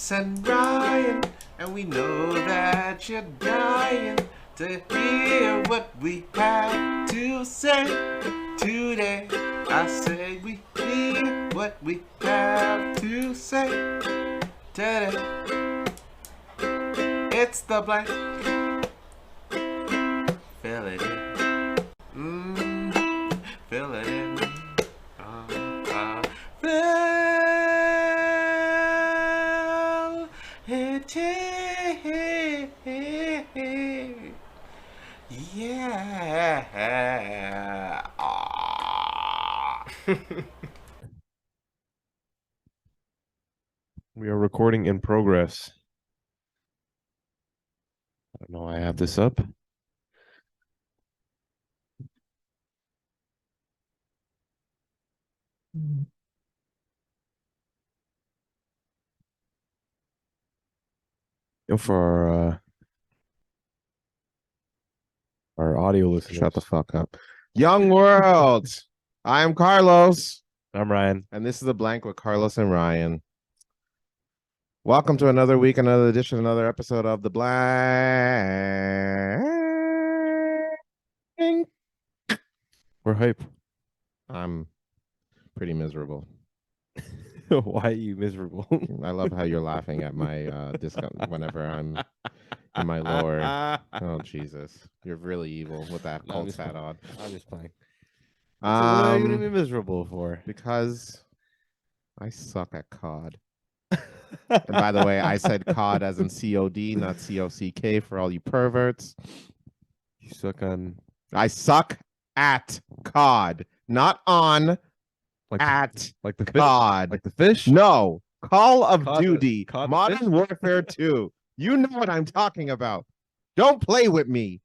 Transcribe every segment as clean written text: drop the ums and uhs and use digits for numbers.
Carlos and Ryan, and we know that you're dying to hear what we have to say today. I say we hear what we have to say today. It's the blank. Fill it in. Fill it in. Fill it in. Yeah. We are recording in progress. I don't know. I have this up. For our audio listeners. Shut the fuck up. Young World. I'm Carlos. I'm Ryan. And this is The Blank with Carlos and Ryan. Welcome to another week, another edition, another episode of The Blank. We're hype. I'm pretty miserable. Why are you miserable? I love how you're laughing at my discount whenever I'm in my lower. Oh, Jesus. You're really evil with that Colts hat on. I'm just playing. What are you going to be miserable for? Because I suck at COD. And by the way, I said COD as in COD, not COCK for all you perverts. You suck on... I suck at COD, not on, like at like the COD. Like the fish? No, Call of COD Duty, COD Modern Warfare 2. You know what I'm talking about. Don't play with me.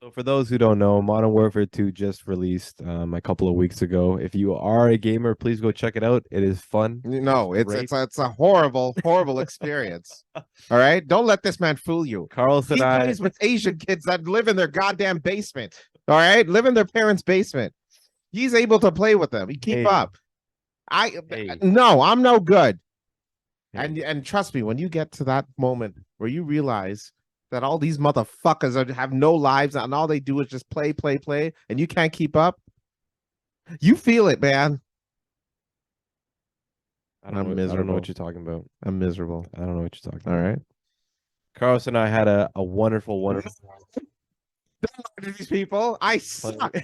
So for those who don't know, Modern Warfare 2 just released a couple of weeks ago. If you are a gamer, please go check it out. It is fun. No, it's a horrible, horrible experience. All right? Don't let this man fool you. Carlos and He I... plays with Asian kids that live in their goddamn basement. All right? Live in their parents' basement. He's able to play with them. He keep up. No, I'm no good. And trust me, when you get to that moment where you realize that all these motherfuckers have no lives and all they do is just play, and you can't keep up, you feel it, man. I'm miserable. I don't know what you're talking about. I'm miserable. I don't know what you're talking about. All right. Carlos and I had a wonderful these people. I suck.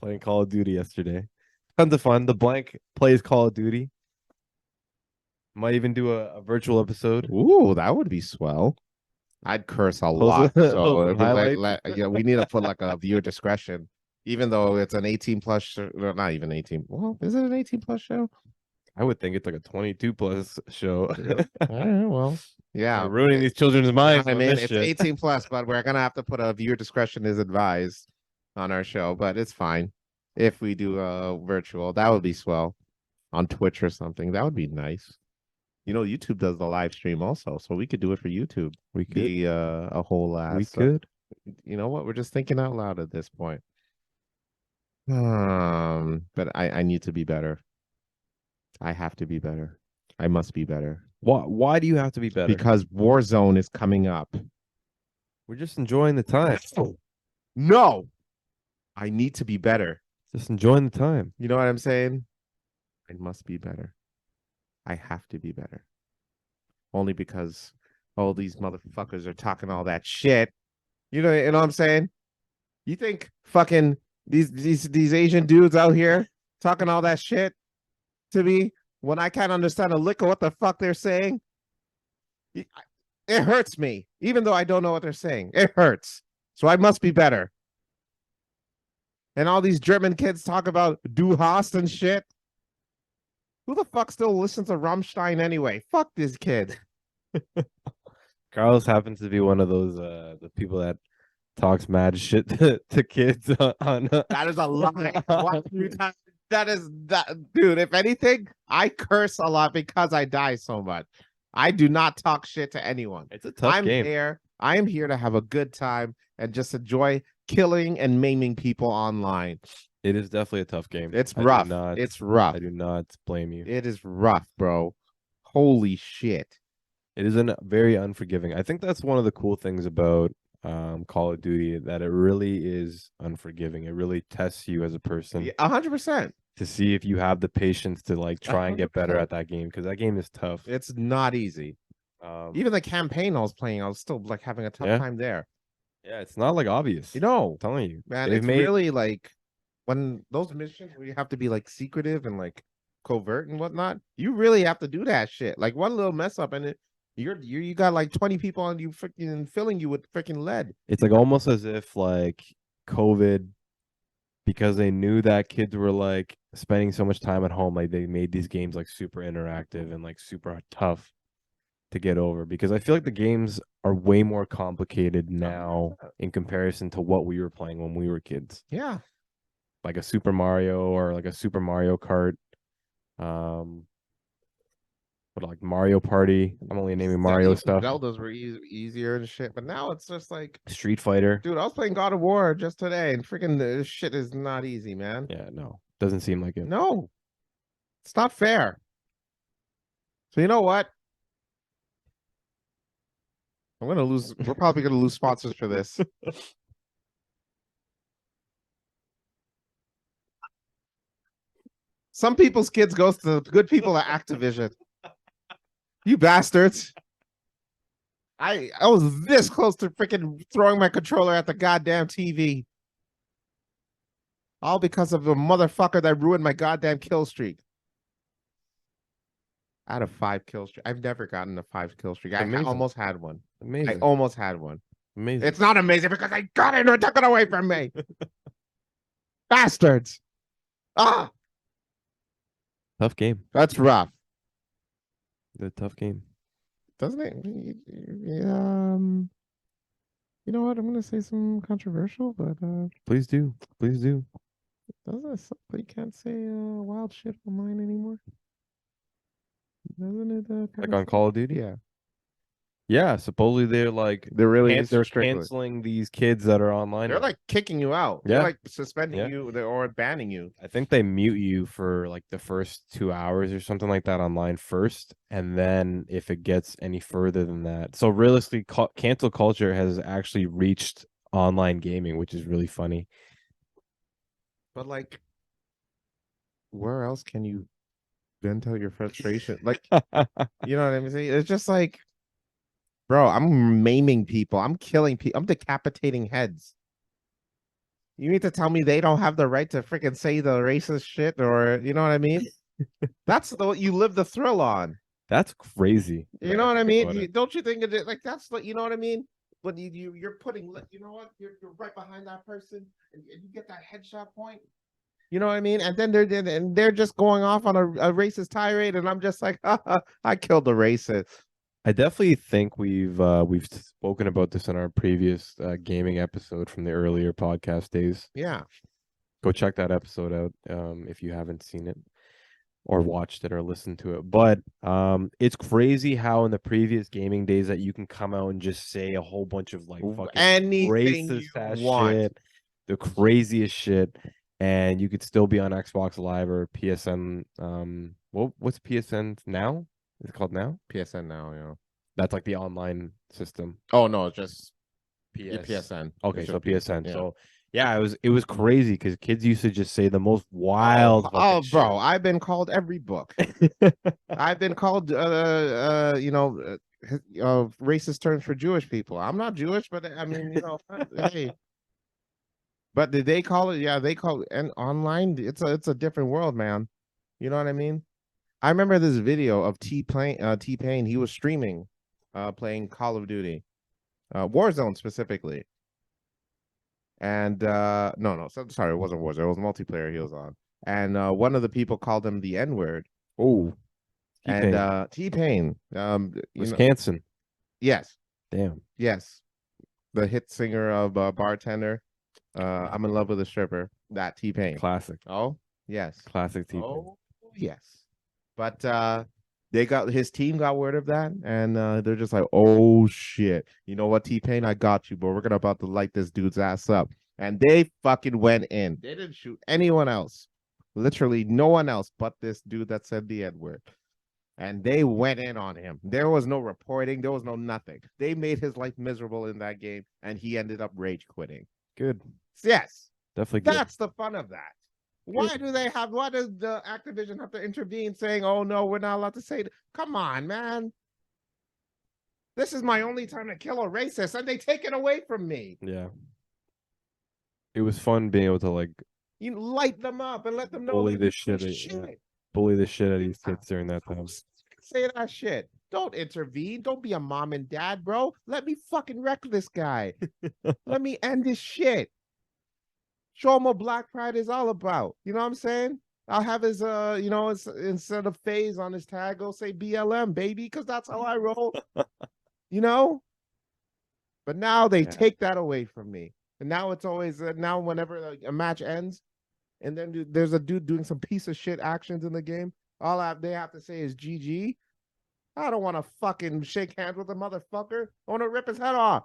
Playing Call of Duty yesterday. Tons of fun. The Blank plays Call of Duty. Might even do a virtual episode. Ooh, that would be swell. I'd curse a lot. So we need to put like a viewer discretion, even though it's an 18 plus. Not even 18. Well, is it an 18 plus show? I would think it's like a 22 plus show. All right, well, yeah, ruining these children's minds. I mean, it's 18 plus, but we're gonna have to put a viewer discretion is advised on our show. But it's fine if we do a virtual. That would be swell on Twitch or something. That would be nice. You know, YouTube does the live stream also, so we could do it for YouTube. We could be a whole ass. We could. You know what? We're just thinking out loud at this point. But I need to be better. I have to be better. I must be better. Why do you have to be better? Because Warzone is coming up. We're just enjoying the time. No. I need to be better. Just enjoying the time. You know what I'm saying? I must be better. I have to be better. Only because all these motherfuckers are talking all that shit. You know what I'm saying? You think fucking these Asian dudes out here talking all that shit to me when I can't understand a lick of what the fuck they're saying? It hurts me, even though I don't know what they're saying. It hurts. So I must be better. And all these German kids talk about Du hast and shit. Who the fuck still listens to Rammstein anyway? Fuck this kid. Carlos happens to be one of those the people that talks mad shit to kids on That is a lie. That is dude. If anything, I curse a lot because I die so much. I do not talk shit to anyone. It's a tough game. I am here to have a good time and just enjoy killing and maiming people online. It is definitely a tough game. It's rough. It's rough. I do not blame you. It is rough, bro. Holy shit. It is very unforgiving. I think that's one of the cool things about Call of Duty, that it really is unforgiving. It really tests you as a person Yeah, 100%. to see if you have the patience to like try and get better 100%. at that game, because that game is tough. It's not easy. Even the campaign I was playing, I was still like having a tough Yeah. time there. Yeah, it's not like obvious. You know, I'm telling you, man, they've it's made really like when those missions where you have to be like secretive and like covert and whatnot, you really have to do that shit. Like one little mess up and you got like 20 people on you freaking filling you with freaking lead. it's like almost as if like COVID, because they knew that kids were like spending so much time at home, like they made these games like super interactive and like super tough to get over, because I feel like the games are way more complicated now in comparison to what we were playing when we were kids. Yeah. Like a Super Mario or like a Super Mario Kart. But like Mario Party. I'm only naming Mario stuff. Zeldas were easier and shit, but now it's just like, Street Fighter. dude, I was playing God of War just today, and freaking this shit is not easy, man. Yeah, no. Doesn't seem like it. No, it's not fair. So you know what? I'm gonna lose. We're probably gonna lose sponsors for this. Some people's kids goes to the good people at Activision. You bastards. I was this close to freaking throwing my controller at the goddamn TV. All because of a motherfucker that ruined my goddamn kill streak. Out of 5 kill streak. I've never gotten a 5 kill streak. I almost had one. Amazing. I almost had one. Amazing. It's not amazing because I got it and took it away from me. Bastards. Ah. Tough game. That's rough. The tough game. Doesn't it? You know what? I'm gonna say some controversial, but Please do. Please do. doesn't it you can't say wild shit online anymore? Doesn't it? Like on Call of Duty? Yeah. Yeah, supposedly they're really they're canceling these kids that are online. They're like kicking you out. Yeah. They're like suspending you or banning you. I think they mute you for like the first 2 hours or something like that online first, and then if it gets any further than that, so realistically, cancel culture has actually reached online gaming, which is really funny. But like, where else can you vent out your frustration? Like, you know what I'm saying? It's just like, bro, I'm maiming people. I'm killing people. I'm decapitating heads. You need to tell me they don't have the right to freaking say the racist shit, or you know what I mean? That's the you live the thrill on. That's crazy. You know what I mean? Don't you think it like that's what you know what I mean? When you're putting, you know what? You're right behind that person, and you get that headshot point. You know what I mean? And then they're just going off on a racist tirade, and I'm just like, I killed the racist. I definitely think we've spoken about this in our previous gaming episode from the earlier podcast days. Yeah. Go check that episode out if you haven't seen it or watched it or listened to it. But it's crazy how in the previous gaming days that you can come out and just say a whole bunch of like fucking anything racist ass shit, the craziest shit, and you could still be on Xbox Live or PSN. What's PSN now? Is it called now? PSN now, you know. That's like the online system. Oh no, it's just PSN. PSN. Okay, so PSN. Yeah. So yeah, it was crazy because kids used to just say the most wild. Oh, bro, I've been called every book. I've been called racist terms for Jewish people. I'm not Jewish, but I mean, you know, hey. But did they call it? Yeah, they call it, and online. It's a different world, man. You know what I mean? I remember this video of T-Pain. He was streaming, playing Call of Duty, Warzone specifically. And sorry, it wasn't Warzone. It was multiplayer he was on. And one of the people called him the N-word. Oh, and T-Pain, Wisconsin. Yes. Damn. Yes. The hit singer of Bartender. I'm in love with a stripper. That T-Pain. Classic. Oh, yes. Classic T-Pain. Oh, yes. But his team got word of that, and they're just like, oh shit. You know what, T-Pain, I got you, but we're gonna about to light this dude's ass up. And they fucking went in. They didn't shoot anyone else. Literally no one else but this dude that said the N-word. and they went in on him. There was no reporting, there was no nothing. They made his life miserable in that game, and he ended up rage quitting. Good. Yes, Definitely good. that's the fun of that. Why why does the Activision have to intervene saying, oh no, we're not allowed to say it? Come on, man. This is my only time to kill a racist, and they take it away from me. Yeah. It was fun being able to like You light them up and let them know bully they're this shit. shit. Bully the shit out of these kids during that time. Say that shit. Don't intervene. Don't be a mom and dad, bro. Let me fucking wreck this guy. Let me end this shit. Show him what Black Pride is all about. You know what I'm saying? I'll have his instead of phase on his tag, go say BLM, baby, because that's how I roll. You know? But now they take that away from me. And now it's always now whenever like, a match ends, and then there's a dude doing some piece of shit actions in the game, they have to say is GG. I don't want to fucking shake hands with a motherfucker. I want to rip his head off.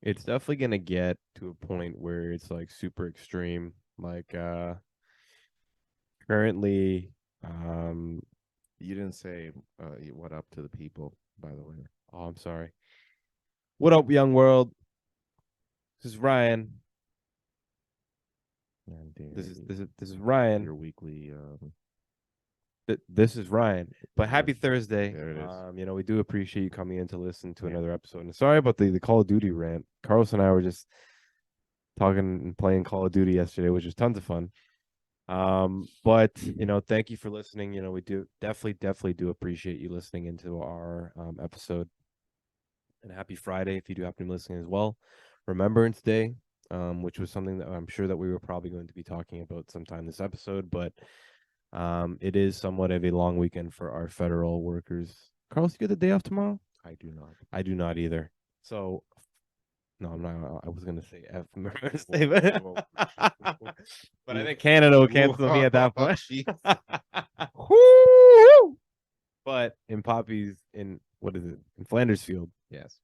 It's definitely gonna get to a point where it's like super extreme. Like currently, You didn't say what up to the people, by the way. oh, I'm sorry. What up, young world? This is Ryan. This is Ryan. Your weekly. This is Ryan. But happy Thursday. There it is. We do appreciate you coming in to listen to another episode. And sorry about the Call of Duty rant. Carlos and I were just talking and playing Call of Duty yesterday, which was tons of fun. But thank you for listening. We do definitely do appreciate you listening into our episode. And happy Friday if you do happen to be listening as well. Remembrance Day, which was something that I'm sure that we were probably going to be talking about sometime this episode, but it is somewhat of a long weekend for our federal workers. Carlos, you get the day off tomorrow? I do not. I do not either. So, no, I'm not. I was gonna say F Remembrance Day, but I think Canada will cancel me at that point. But in poppies, in what is it? In Flanders Field. Yes.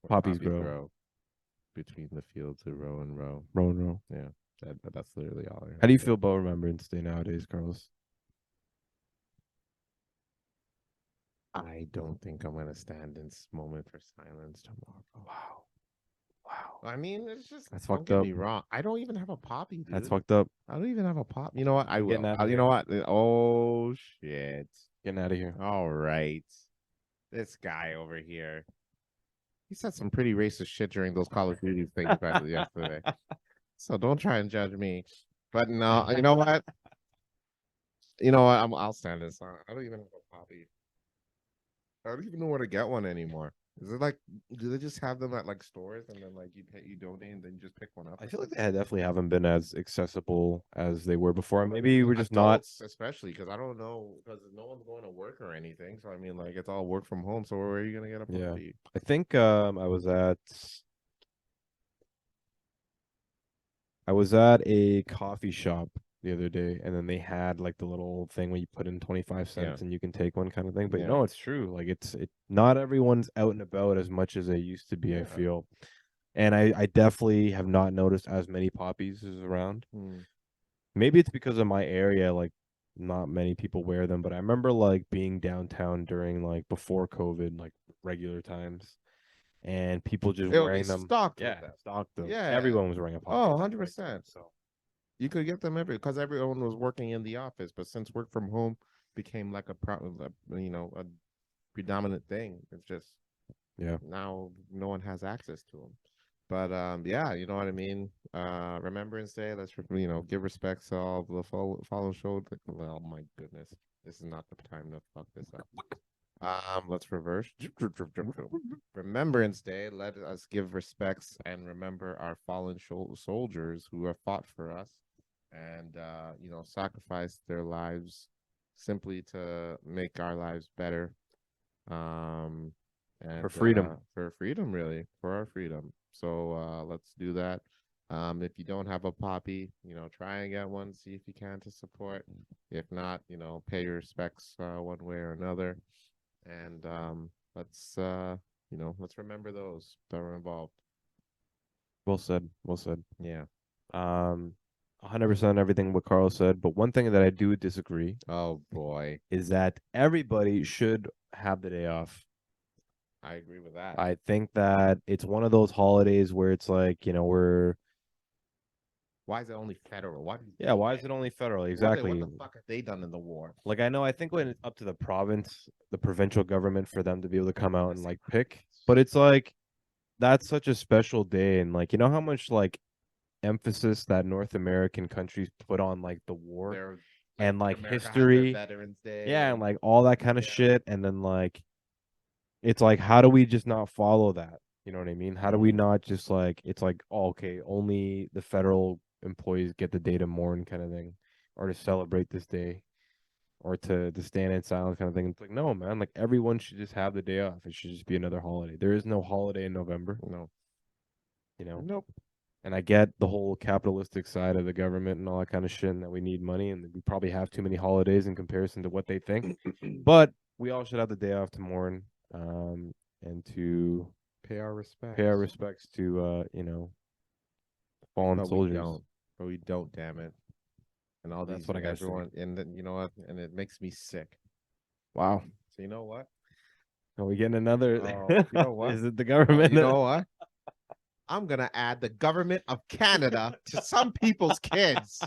Poppies grow. Between the fields of row and row. Row and row. Yeah. That's literally all. How do you feel about Remembrance Day nowadays, Carlos? I don't think I'm gonna stand in this moment for silence tomorrow. Wow. I mean, it's just That's don't fucked get up. me wrong. I don't even have a poppy, dude. That's fucked up. I don't even have a pop. You know what? I will. Getting out of You know what? Oh shit. Getting out of here. All right. This guy over here. He said some pretty racist shit during those Call of Duty things yesterday. So don't try and judge me. But no, you know what? I'll stand this on. I don't even have a poppy. I don't even know where to get one anymore. Is it like, do they just have them at like stores and then like you donate and then you just pick one up? I feel like they definitely haven't been as accessible as they were before. Maybe we're just not, especially because I don't know, because no one's going to work or anything. So I mean, like it's all work from home. So where are you gonna get a poppy? I think I was at a coffee shop the other day, and then they had like the little thing where you put in 25 cents and you can take one kind of thing. But it's true. Like it's not everyone's out and about as much as they used to be, I feel. And I definitely have not noticed as many poppies as around. Maybe it's because of my area, like not many people wear them, but I remember like being downtown during like before COVID, like regular times, and people just wearing them. Stocked them. Yeah. Everyone was wearing a poppy. Oh, 100%. So you could get them because everyone was working in the office, but since work from home became like a predominant thing, it's just now no one has access to them. But you know what I mean. Remembrance Day. Let's give respects to all the follow show. Oh my goodness, this is not the time to fuck this up. Let's reverse. Remembrance Day. Let us give respects and remember our fallen soldiers who have fought for us and sacrificed their lives simply to make our lives better. And for freedom. Really, for our freedom. So let's do that. If you don't have a poppy, try and get one. See if you can to support. If not, pay your respects one way or another. And let's remember those that were involved. Well said. Yeah. 100% everything what Carl said, but one thing that I do disagree Oh boy, is that everybody should have the day off. I agree with that. I think that it's one of those holidays where it's like, we're Why is it only federal? Why? yeah, why is it only federal? What Exactly. the fuck have they done in the war? Like I think when it's up to the province, the provincial government for them to be able to come out and like pick, but it's like that's such a special day and like how much like emphasis that North American countries put on like the war Their and like America has their history. Veterans Day. Yeah, and like all that kind of Yeah. shit. And then like it's like how do we just not follow that? You know what I mean? How do we not just like it's like, oh, okay, only the federal employees get the day to mourn kind of thing, or to celebrate this day, or to stand in silence kind of thing. It's like, no, man, like everyone should just have the day off. It should just be another holiday. There is no holiday in November, No. you know. Nope. And I get the whole capitalistic side of the government and all that kind of shit, and that we need money and we probably have too many holidays in comparison to what they think. But we all should have the day off to mourn, and to Pay our respects. pay our respects to fallen But soldiers. we don't. But we don't. Damn it. And all That's these what I gotta say. everyone. And then you know what? And it makes me sick. Wow. So you know what? Are we getting another? Oh, you know what? Is it the government? You know what? I'm gonna add the government of Canada to some people's kids.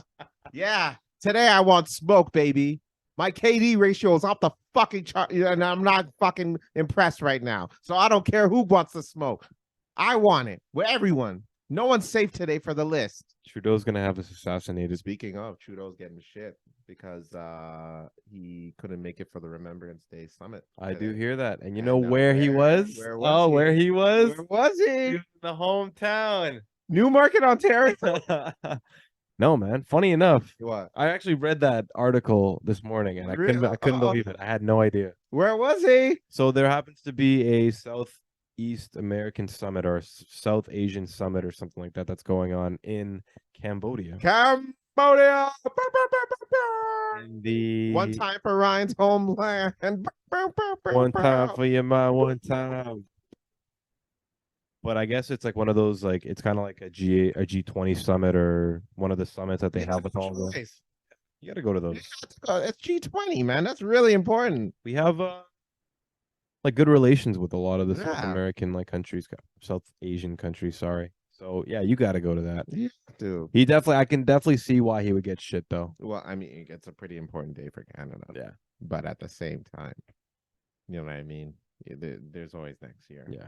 Yeah. Today I want smoke, baby. My KD ratio is off the fucking chart, and I'm not fucking impressed right now. So I don't care who wants to smoke. I want it with everyone. No one's safe today for the list. Trudeau's gonna have us assassinated. Speaking of, Trudeau's getting shit because he couldn't make it for the Remembrance Day summit. I do today. hear that, and you And, know where he was? where was he? Where he was? Where was He he? was in the hometown. Newmarket, Ontario. No, man. Funny enough, What? I actually read that article this morning, and I couldn't Really? believe it. I had no idea. Where was he? So there happens to be a Southeast American summit or South Asian summit or something like that that's going on in Cambodia. Cambodia. In the One time for Ryan's homeland. one time for your mind, one time. But I guess it's like one of those like it's kind of like a G20 summit or one of the summits that they have with all the. You got to go to those. It's G20, man. That's really important. We have like good relations with a lot of the South Yeah. American like countries, South Asian countries. Sorry. So yeah, you got to go to that. Yeah, dude. I can definitely see why he would get shit though. Well, I mean, it's a pretty important day for Canada. Yeah. But at the same time, you know what I mean? There's always next year. Yeah.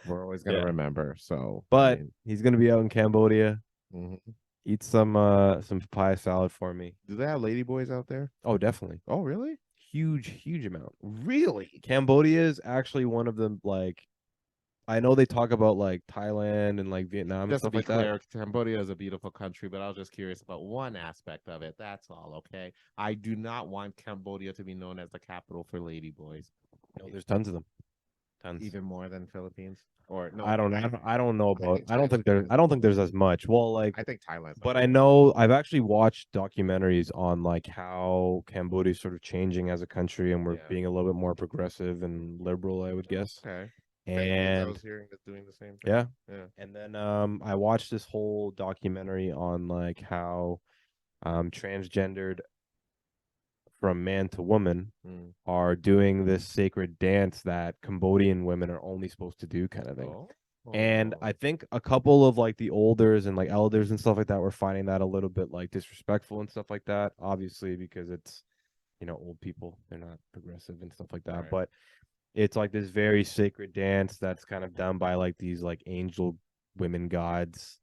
We're always gonna Yeah. remember. So, But he's gonna be out in Cambodia. mhm. Eat some papaya salad for me. Do they have ladyboys out there? Oh, definitely. Oh, really? Huge amount. Really? Cambodia is actually one of the like I know they talk about like Thailand and like Vietnam and Just to stuff be like clear, that. Cambodia is a beautiful country, but I was just curious about one aspect of it. That's all, okay? I do not want Cambodia to be known as the capital for ladyboys. No, there's tons of them. Tons. Even more than Philippines? Or no, I don't know about think I don't think Thailand there is I don't think there's as much. Well, like I think Thailand's but like I know I've actually watched documentaries on like how Cambodia is sort of changing as a country and we're Yeah. being a little bit more progressive and liberal, I would guess. okay. I And was hearing is doing the same thing. yeah. Yeah. And then I watched this whole documentary on like how transgendered from man to woman Mm. are doing this sacred dance that Cambodian women are only supposed to do kind of thing. Oh. And I think a couple of like the elders and like elders and stuff like that were finding that a little bit like disrespectful and stuff like that, obviously because it's old people, they're not progressive and stuff like that. Right. But it's like this very sacred dance that's kind of done by like these like angel women gods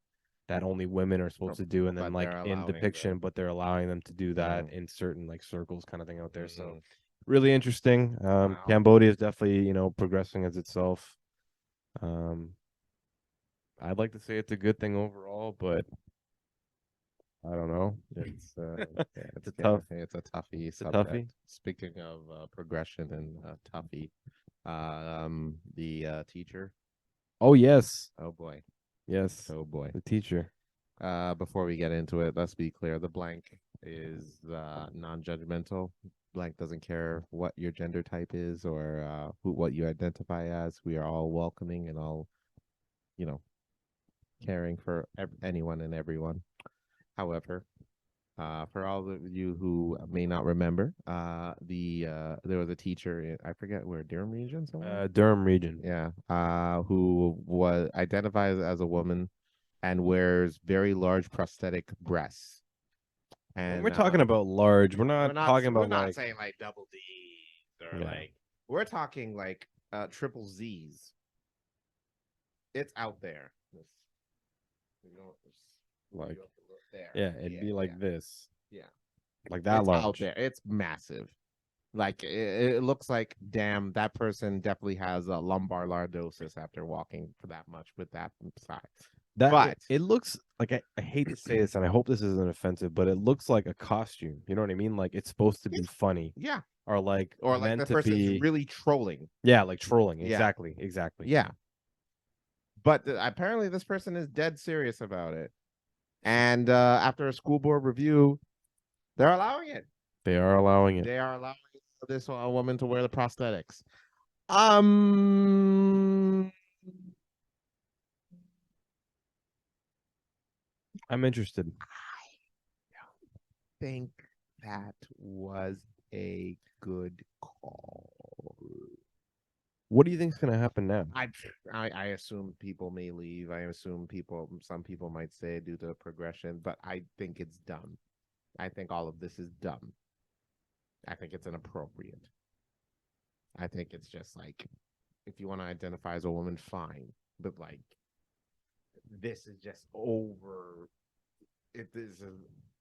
that only women are supposed to do, and then But like they're in allowing depiction, them. but they're allowing them to do that Mm. in certain like circles kind of thing out there. So Mhm. really interesting. Wow. Cambodia is definitely progressing as itself. I'd like to say it's a good thing overall, but I don't know. It's yeah, It's a tough. it's a toughie a subject. toughie. Speaking of progression and toughie, the teacher. Oh yes, Oh boy. yes, Oh boy. the teacher. Before we get into it, let's be clear. The blank is non-judgmental. Blank doesn't care what your gender type is or what you identify as. We are all welcoming and all, caring for anyone and everyone. however, for all of you who may not remember, there was a teacher in, I forget where, Durham region somewhere. Durham region. Yeah, who was identifies as a woman and wears very large prosthetic breasts. When And we're talking about large, we're not talking we're about not like saying like double D's or Yeah. like we're talking like triple Z's. It's out there. You know, like there. yeah, it'd be like this, Yeah. like that It's out large. there. It's massive. Like it looks like, damn, that person definitely has a lumbar lordosis after walking for that much with that size. That But it looks like I hate to say this, and I hope this isn't offensive, but it looks like a costume. You know what I mean? Like it's supposed to be funny, yeah, or like or like meant the to person's be. really trolling. Yeah, like trolling. Yeah. Exactly. Exactly. Yeah. But apparently this person is dead serious about it. And after a school board review, they're allowing it. They are allowing it. They are allowing this woman to wear the prosthetics. I'm interested. Think that was a good call. What do you think is going to happen now? I assume people may leave. I assume some people might stay due to progression, but I think it's dumb. I think all of this is dumb. I think it's inappropriate. I think it's just like, if you want to identify as a woman, fine, but like, this is just over. It is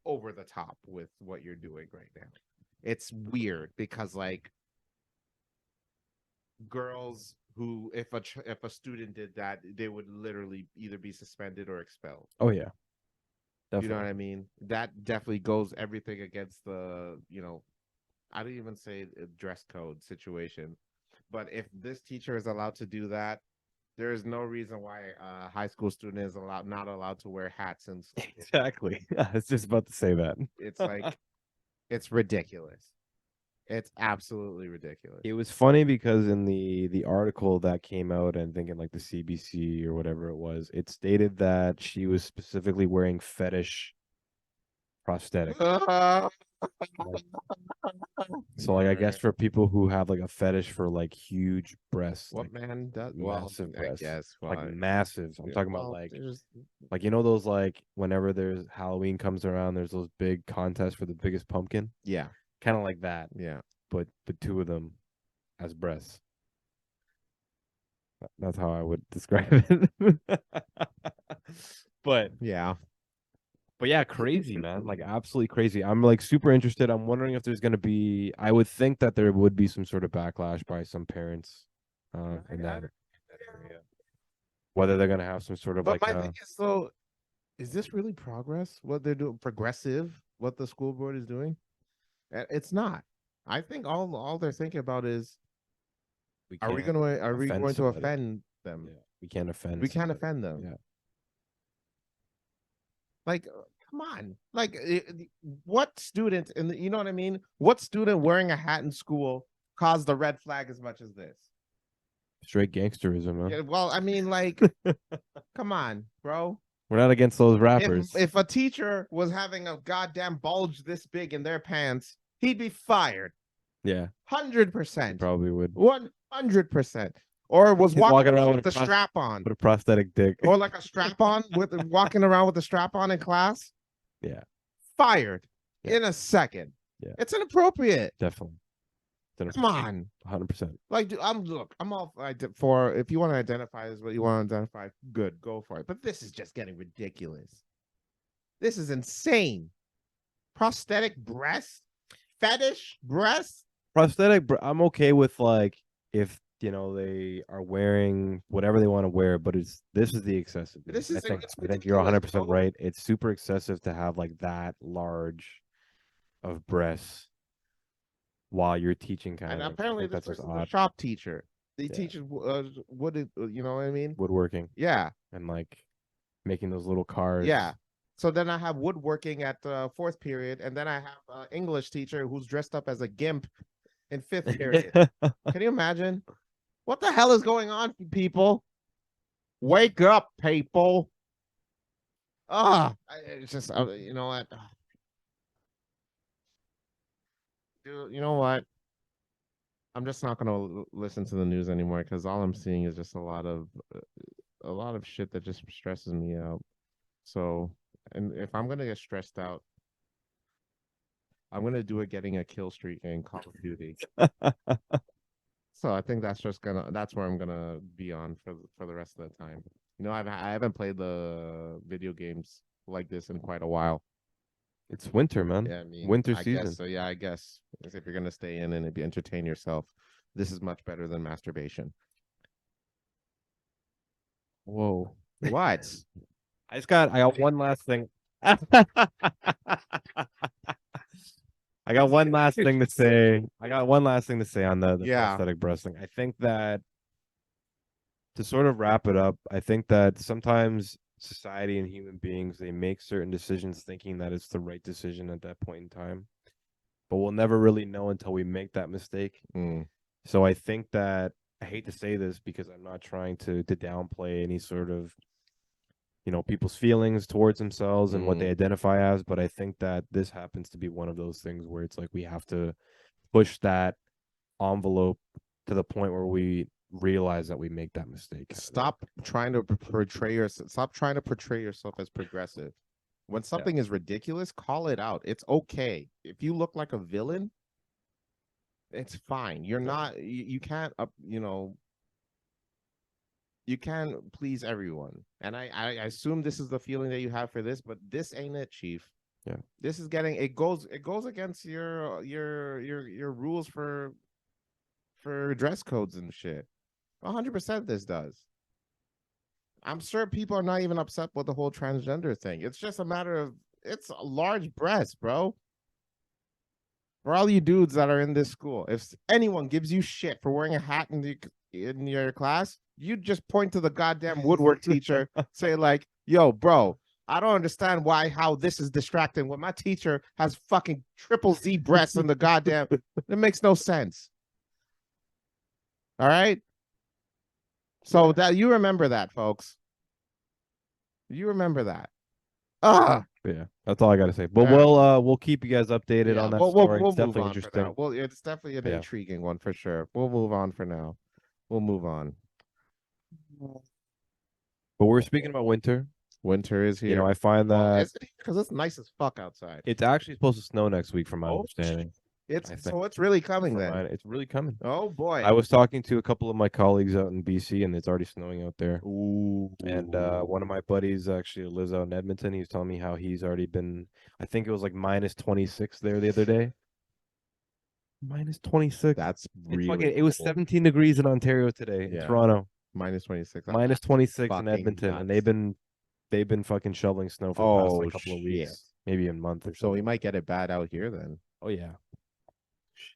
over the top with what you're doing right now. It's weird because like girls who if a student did that, they would literally either be suspended or expelled. Oh yeah, definitely. You know what I mean? That definitely goes everything against the, I don't even say a dress code situation, but if this teacher is allowed to do that, there is no reason why a high school student is not allowed to wear hats and exactly. I was just about to say that. It's like it's ridiculous. It's absolutely ridiculous. It was funny because in the article that came out, and thinking like the CBC or whatever it was, it stated that she was specifically wearing fetish prosthetics. So like I guess for people who have like a fetish for like huge breasts, what like man does? massive Well, breasts, I guess like massive. I'm talking about there's... like those like whenever there's Halloween comes around, there's those big contests for the biggest pumpkin. Yeah, kind of like that. Yeah, but two of them as breasts. That's how I would describe it. But yeah. But yeah, crazy, man. Like absolutely crazy. I'm like super interested. I'm wondering if there's gonna be, I would think that there would be some sort of backlash by some parents in that area. Whether they're gonna have some sort of But my thing is, so is this really progress? What they're doing, progressive? What the school board is doing? It's not. I think all they're thinking about is, are we going to offend them? Yeah, we can't offend. We can't offend them. Yeah. Like, come on. Like, what student, and you know what I mean? What student wearing a hat in school caused the red flag as much as this? Straight gangsterism, man. Yeah, well, I mean, like, come on, bro. We're not against those rappers. If a teacher was having a goddamn bulge this big in their pants, he'd be fired. Yeah. 100%. Probably would. 100%. Or was walking around with the strap on. With a prosthetic dick. Or like a strap on with walking around with a strap on in class. Yeah. Fired in a second. Yeah. It's inappropriate. Definitely. Come on. 100%. Like, I'm all for, if you want to identify as what you want to identify, good, go for it. But this is just getting ridiculous. This is insane. Prosthetic breast, fetish breast. Prosthetic, I'm okay with like if they are wearing whatever they want to wear, but this is the excessive. This is I think you're 100% right. It's super excessive to have like that large of breasts while you're teaching. And apparently this is a shop teacher. They teach what you know what I mean? Woodworking. Yeah. And like making those little cars. Yeah. So then I have woodworking at fourth period, and then I have English teacher who's dressed up as a gimp in fifth period. Can you imagine? What the hell is going on, people? Wake up, people. It's just you know what, dude. You know what? I'm just not gonna listen to the news anymore because all I'm seeing is just a lot of shit that just stresses me out. So, and if I'm gonna get stressed out, I'm gonna do it getting a kill streak in Call of Duty. So I think that's where I'm gonna be on for the rest of the time. You know, I haven't played the video games like this in quite a while. It's winter, man. Yeah, I mean, Winter I guess season. so. Yeah, I guess if you're gonna stay in and entertain yourself, this is much better than masturbation. Whoa. What? I got one last thing. I got one last thing to say. I got one last thing to say on the Yeah. prosthetic breast thing. I think that to sort of wrap it up, I think that sometimes society and human beings they make certain decisions thinking that it's the right decision at that point in time, but we'll never really know until we make that mistake. Mm, So I think that I hate to say this because I'm not trying to downplay any sort of people's feelings towards themselves and what they mm. identify as, but I think that this happens to be one of those things where it's like we have to push that envelope to the point where we realize that we make that mistake. Stop trying to portray yourself. Stop trying to portray yourself as progressive. When something is ridiculous, call it out. It's okay. If you look like a villain, it's fine. You're not. You can't. You can't please everyone. And I assume this is the feeling that you have for this, but this ain't it, Chief. Yeah. This is getting it goes against your rules for dress codes and shit. 100% this does. I'm sure people are not even upset with the whole transgender thing. It's just a matter of it's a large breast, bro. For all you dudes that are in this school, if anyone gives you shit for wearing a hat in your class, you just point to the goddamn woodwork teacher, say like, "Yo, bro, I don't understand how this is distracting when my teacher has fucking triple Z breasts in the goddamn. It makes no sense." All right. So that you remember that, folks. You remember that. Ah, Yeah, that's all I got to say. But all right. we'll keep you guys updated Yeah, on that we'll we'll, story. we'll It's move definitely on for now. interesting. Well, it's definitely an Yeah. intriguing one for sure. We'll move on for now. We'll move on. But we're speaking about winter. Winter is here. I find Well, that is it because it's nice as fuck outside? it's actually supposed to snow next week, from my Oh, understanding. it's I think so it's really coming then. it's really coming. Oh boy. I was talking to a couple of my colleagues out in BC, and it's already snowing out there. Ooh. And one of my buddies actually lives out in Edmonton. He was telling me how he's already been. I think it was like minus 26 there the other day. Minus 26. That's It's really fucking. It was cool. 17 degrees in Ontario today, in Yeah. Toronto. Minus 26. Minus 26 in fucking Edmonton, and nuts. they've been fucking shoveling snow for the past Oh like couple of shit. weeks, maybe a month or So we so. might get it bad out here then. Oh yeah.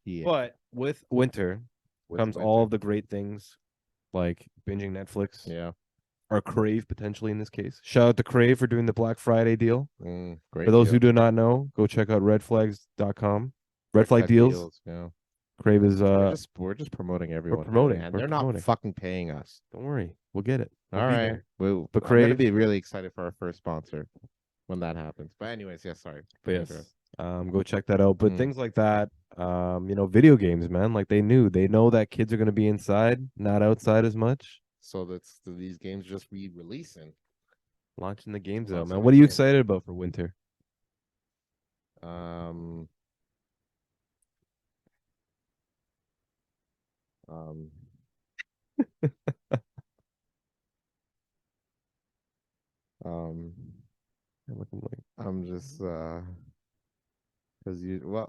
Yeah. But with winter With comes all of the great things like binging Netflix Yeah. or Crave potentially in this case. Shout out to Crave for doing the Black Friday deal. Great. For those deal. who do not know, go check out redflags.com. Red Flag Deals. Yeah. Crave is We're just promoting everyone. promoting. And We're they're promoting. not fucking paying us. Don't worry. We'll get it. We'll All be right. there. I'm gonna Crave. be really excited for our first sponsor when that happens. But anyways, yes, sorry. But yes, go check that out. But things like that, video games, man, like they know that kids are gonna be inside, not outside as much. So these games just re-releasing. Launching the games out, Lots man. of What are you games. excited about for winter? Um, um, um, I'm just because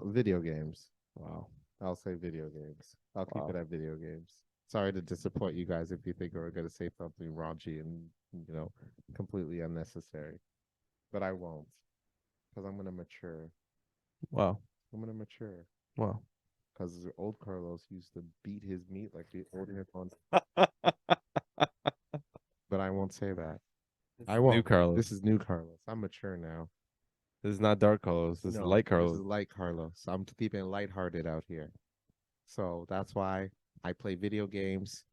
video games. Wow. I'll say video games. I'll keep Wow. it at video games. Sorry to disappoint you guys if you think we're gonna say something raunchy and completely unnecessary, but I won't because I'm gonna mature. Wow. I'm gonna mature Wow. because old Carlos used to beat his meat like the old on. But I won't say that. I won't. New Carlos. This is new Carlos. I'm mature now. This is not dark Carlos. This is light Carlos. This is light Carlos. I'm keeping it lighthearted out here. So that's why I play video games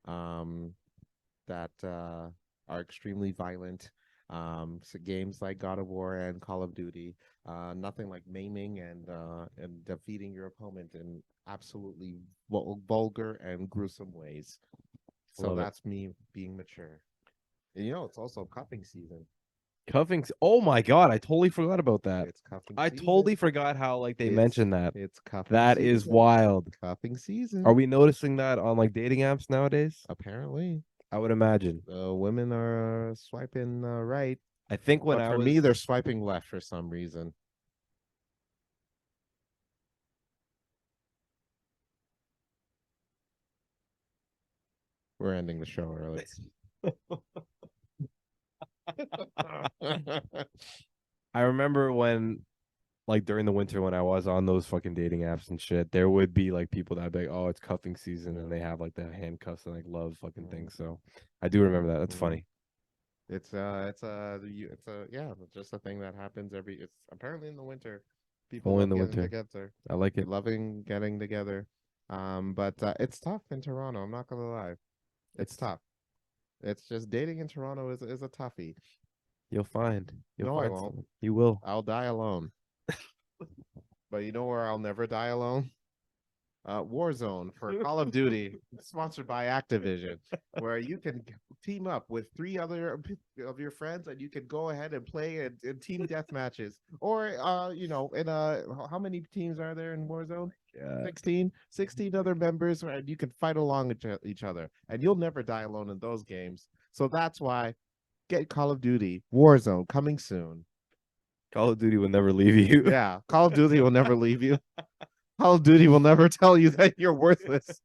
that are extremely violent. So games like God of War and Call of Duty. Nothing like maiming and defeating your opponent in absolutely vulgar and gruesome ways. So Love it. that's me being mature. And it's also cuffing season. Cuffing. Oh my god, I totally forgot about that. It's cuffing I season. totally forgot how like they mentioned that. It's cuffing That season. is wild. Cuffing season. Are we noticing that on like dating apps nowadays? Apparently, I would imagine. women are swiping right, I think when but I for was me, they're swiping left for some reason. We're ending the show early. I remember when like during the winter when I was on those fucking dating apps and shit, there would be like people that'd be like, "Oh, it's cuffing season," and they have like the handcuffs and like love fucking things. So I do remember that. That's funny. Yeah, it's just a thing that happens it's apparently in the winter. People Only in love the getting winter. together. I like They're it. loving getting together. But it's tough in Toronto. I'm not gonna lie. It's It's tough. It's just dating in Toronto is a toughie. you'll find. You'll No, I find won't. someone. You will. I'll die alone. But you know where I'll never die alone? Warzone for Call of Duty, sponsored by Activision, where you can team up with three other of your friends and you can go ahead and play in team death matches. Or, how many teams are there in Warzone? Yeah. 16 other members, and you can fight along each other. And you'll never die alone in those games. So that's why get Call of Duty Warzone coming soon. Call of Duty will never leave you. Yeah, Call of Duty will never leave you. Call of Duty will never tell you that you're worthless.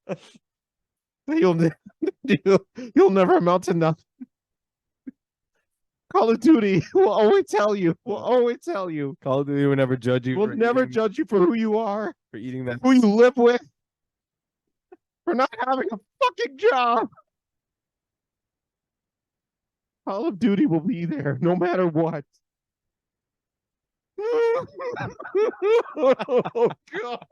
You'll you'll never amount to nothing. Call of Duty will always tell you. Will always tell you. Call of Duty will never judge you. Will for never eating, judge you for who you are, for eating that. who you live with, for not having a fucking job. Call of Duty will be there no matter what. Oh God.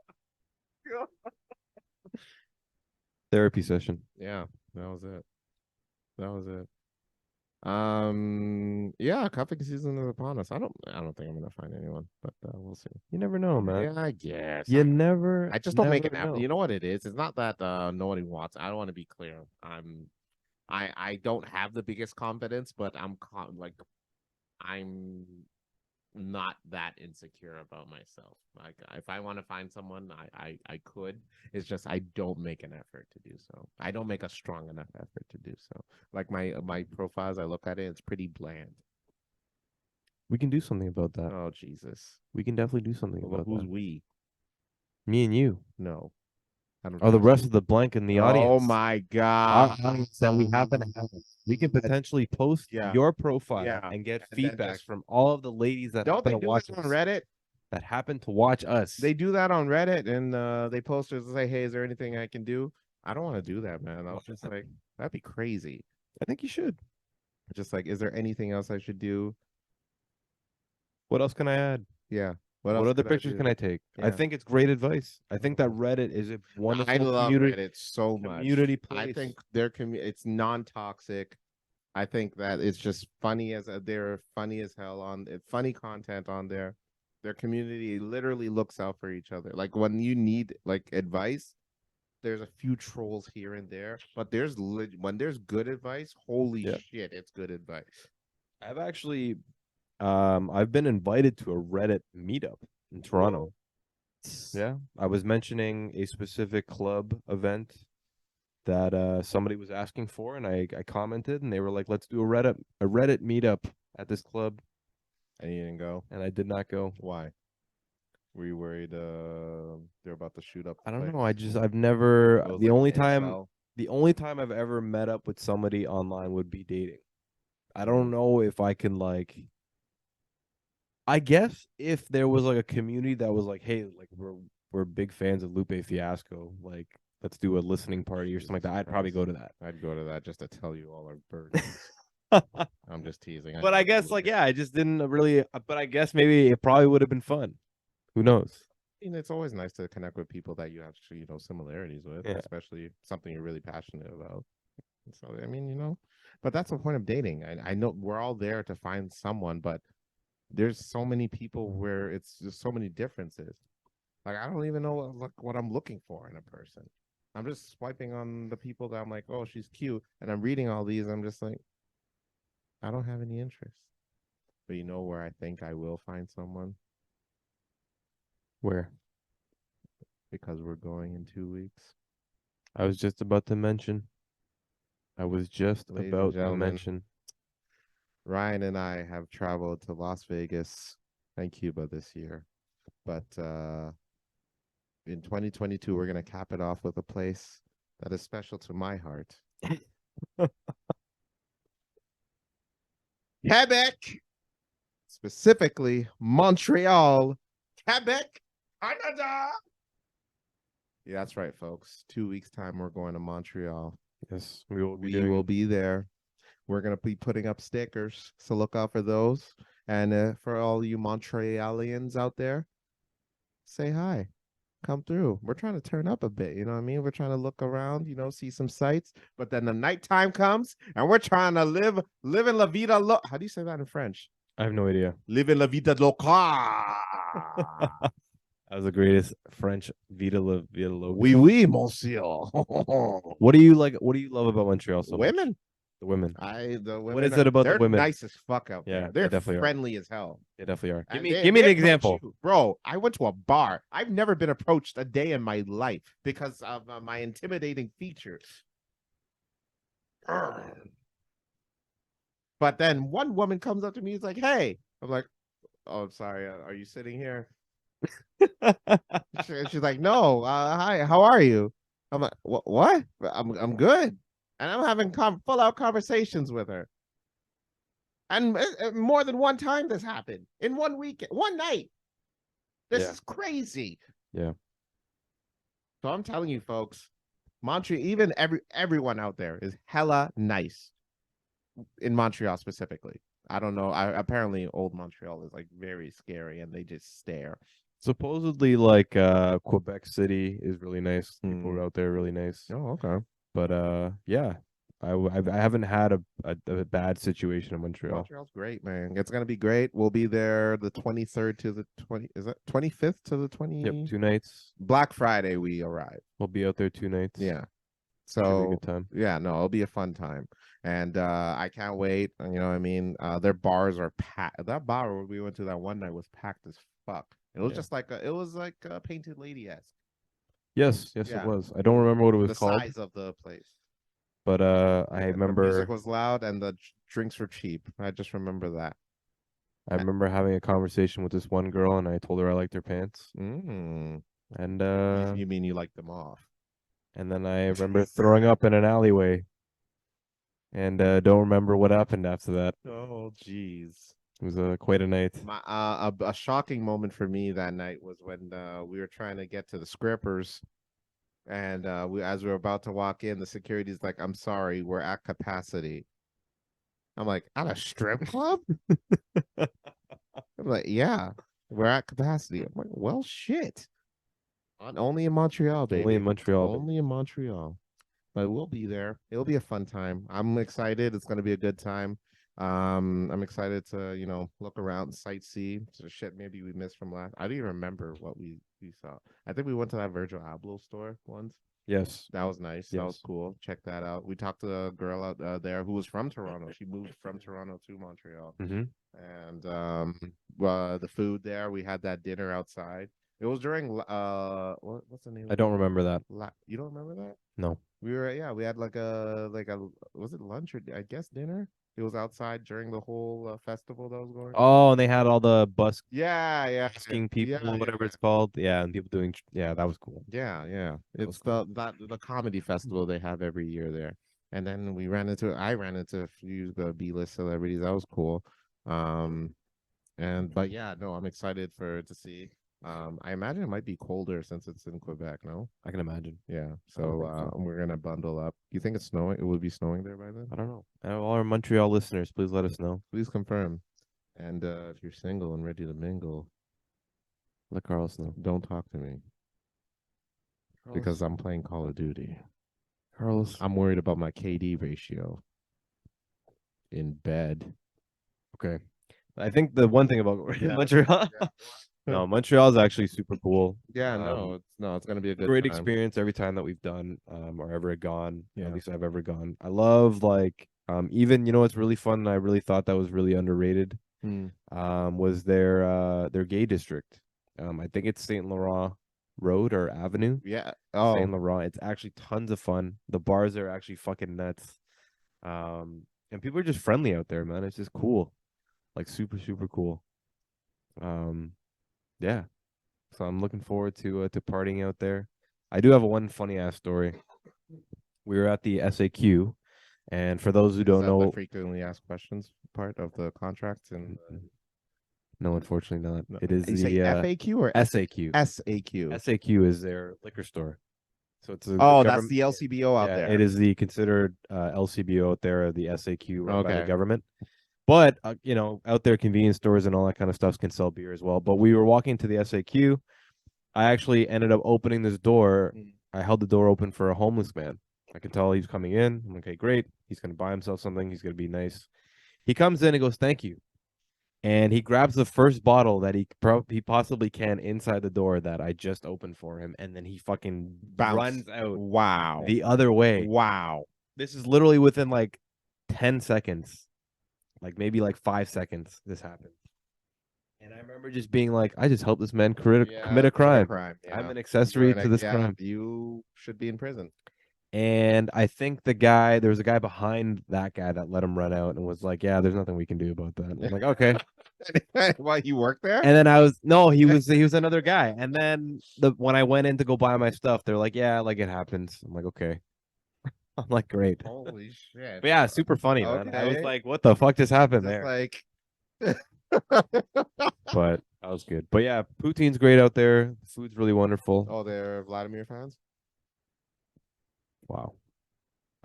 Therapy session. Yeah, that was it. That was it. Yeah, cuffing season is upon us. I don't think I'm gonna find anyone, but we'll see. You never know, man. Yeah, I guess. You never. I just don't make never an app. know. You know what it is? It's not that nobody wants. I don't want to be clear. I don't have the biggest confidence, but I'm not that insecure about myself. Like if I want to find someone, I could. It's just I don't make an effort to do so. I don't make a strong enough effort to do so. Like my profiles, I look at it, it's pretty bland. We can do something about that. Oh Jesus. We can definitely do something Well, about who's that. we? Me and you. No. I don't Or the trust rest you. of the blank in the Oh audience. my Our God. audience that we happen to have. We can potentially post Yeah. your profile Yeah. and get And then feedback just- from all of the ladies that Don't happen they to do watch that us. on Reddit? That happen to watch us. They do that on Reddit and they post it and say, "Hey, is there anything I can do?" I don't want to do that, man. I was just like, that'd be crazy. I think you should. Just like, is there anything else I should do? What else can I add? Yeah. What else other could pictures do? can I take? I Yeah. think it's great advice. I think that Reddit is a wonderful I love community. Reddit so much. community I place. think it's non-toxic. I think that it's just funny they're funny as hell funny content on there. Their community literally looks out for each other. Like when you need like advice, there's a few trolls here and there, but when there's good advice, holy Yeah. shit, it's good advice. I've actually I've been invited to a Reddit meetup in Toronto. Yeah. I was mentioning a specific club event that somebody was asking for, and I commented, and they were like, "Let's do a Reddit meetup at this club," And you didn't go. and I did not go. Why? Were you worried they're about to shoot up? I don't place? know. I've never It was the like only an time incel? the only time I've ever met up with somebody online would be dating. I don't Mm. know if I can like. I guess if there was like a community that was like, hey, like we're big fans of Lupe Fiasco, like let's do a listening party or something like that, I'd probably go to that. I'd go to that just to tell you all our burdens. I'm just teasing. But I guess like yeah, I just didn't really. But I guess maybe it probably would have been fun. Who knows? It's always nice to connect with people that you have, similarities with, Yeah. especially something you're really passionate about. So, I mean, But that's the point of dating. I know we're all there to find someone, but there's so many people where it's just so many differences. Like I don't even know what I'm looking for in a person. I'm just swiping on the people that I'm like, oh, she's cute, and I'm reading all these. I'm just like, I don't have any interest. But you know where I think I will find someone Where? because we're going in 2 weeks, I was just about to mention. I was just ladies and about to gentlemen. mention. Ryan and I have traveled to Las Vegas and Cuba this year, but in 2022 we're gonna cap it off with a place that is special to my heart. Quebec, specifically Montreal, Quebec, Canada. Yeah, that's right, folks. 2 weeks time, we're going to Montreal. Yes, we will be We doing. will be there. We're gonna be putting up stickers, so look out for those. And for all you Montrealians out there, say hi. Come through. We're trying to turn up a bit, you know what I mean? We're trying to look around, see some sights. But then the nighttime comes, and we're trying to live in la vida How do you say that in French? I have no idea. Live in la vida loca. That was the greatest French Vida Loca. Oui, oui, monsieur. What do you like? What do you love about Montreal so much? Women. The women. The women. What is it about the they're women? nice as fuck out Yeah, there. they They're definitely are. friendly as hell. They definitely are. And Give me an they approach example. you. Bro, I went to a bar. I've never been approached a day in my life because of my intimidating features. But then one woman comes up to me, is like, "Hey," I'm like, "Oh, I'm sorry. Are you sitting here?" She's like, "No. Hi. How are you?" I'm like, "What? I'm good." And I'm having full out conversations with her. And more than one time this happened in one weekend, one night. This Yeah. is crazy. Yeah. So I'm telling you, folks, Montreal, even everyone out there is hella nice in Montreal specifically. I don't know. Apparently old Montreal is like very scary and they just stare. Supposedly, like Quebec City is really nice. People out there are really nice. Oh, okay. But yeah, I haven't had a bad situation in Montreal. Montreal's great, man. It's gonna be great. We'll be there the 23rd to the 20. Is that 25th to the 20? Yep, 2 nights. Black Friday we arrive. We'll be out there 2 nights. Yeah. Should be a So good time. yeah, no, it'll be a fun time. And I can't wait. You know what I mean? Their bars are packed. That bar we went to that one night was packed as fuck. It was just like it was like a Painted Lady-esque. Yes, Yeah. it was. I don't remember what it was The called, size of the place. but I And the remember music was loud and the drinks were cheap. I just remember that. I remember having a conversation with this one girl, and I told her I liked her pants, Mm. and You mean you liked them off? and then I remember throwing up in an alleyway, and don't remember what happened after that. Oh, jeez. It was quite a night. My a shocking moment for me that night was when we were trying to get to the Scrippers, and as we were about to walk in, the security's like, "I'm sorry, we're at capacity." I'm like, "At a strip club?" I'm like, "Yeah, we're at capacity." I'm like, "Well, shit." Only in Montreal, baby. Only in Montreal. Only in Montreal. But we'll be there. It'll be a fun time. I'm excited. It's gonna be a good time. I'm excited to, look around, sightsee. So shit maybe we missed from last. I don't even remember what we saw. I think we went to that Virgil Abloh store once. Yes. That was nice. That was Yes. cool. Check that out. We talked to a girl out there who was from Toronto. She moved from Toronto to Montreal. Mm-hmm. And the food there, we had that dinner outside. It was during what's the name? I don't remember that. You don't remember that? No. We had like a was it lunch or I guess dinner? It was outside during the whole festival that was going on. Oh, and they had all the Yeah. busking people, Yeah, whatever yeah. it's called. Yeah, and people doing. Yeah, that was cool. Yeah. That was It's the comedy festival they have every year there. And then I ran into a few B-list celebrities. That was cool. But yeah, no, I'm excited to see. I imagine it might be colder since it's in Quebec, no? I can imagine. Yeah. I would So think so. we're gonna bundle up. You think it's snowing? It would be snowing there by then? I don't know. All our Montreal listeners, please let us know. Please confirm. And if you're single and ready to mingle, Let Carlos know. don't talk to me because I'm playing Call of Duty. Carlos, I'm worried about my KD ratio. in bed. Okay. I think the one thing about Yeah. Montreal, Yeah. no, Montreal is actually super cool. Yeah, no, it's gonna be a good Great time. experience every time that we've done or ever gone. Yeah. At least I've ever gone. I love like even you know what's really fun and I really thought that was really underrated Hmm. was their gay district. I think it's Saint Laurent Road or Avenue. Yeah. Saint Oh, Laurent. It's actually tons of fun. The bars are actually fucking nuts. And people are just friendly out there, man. It's just cool. Like super, super cool. Um, yeah. So I'm looking forward to partying out there. I do have a one funny ass story. We were at the SAQ, and for those who is don't that the know, frequently asked questions part of the contract? And no, unfortunately not. no, It is you say the FAQ or SAQ. SAQ? SAQ is their liquor store. So it's the Oh, that's government. the LCBO out Yeah, there. it is the considered LCBO out there, the SAQ run by the Okay. government. But you know, out there, convenience stores and all that kind of stuff can sell beer as well. But we were walking to the SAQ. I actually ended up opening this door. Mm. I held the door open for a homeless man. I could tell he's coming in. I'm like, okay, great. He's gonna buy himself something. He's gonna be nice. He comes in and goes, "Thank you," and he grabs the first bottle that he possibly can inside the door that I just opened for him, and then he fucking Bounce. runs out Wow. the other way. Wow. This is literally within like 10 seconds, like maybe like 5 seconds. This happened. And I remember just being like, I just helped this man commit a Commit a crime. crime. I'm Yeah. an accessory to this Yeah, crime. you should be in prison. And I think there was a guy behind that guy that let him run out and was like, yeah, there's nothing we can do about that. I'm like, okay. Why you work there? And then he was another guy. And then when I went in to go buy my stuff, they're like, yeah, like it happens. I'm like, okay. I'm like, great. Holy shit. But yeah, super funny, man. I was Okay. like, what the fuck just happened Just there? like But that was good. But yeah, poutine's great out there. Food's really wonderful. oh, they're Vladimir fans. Wow.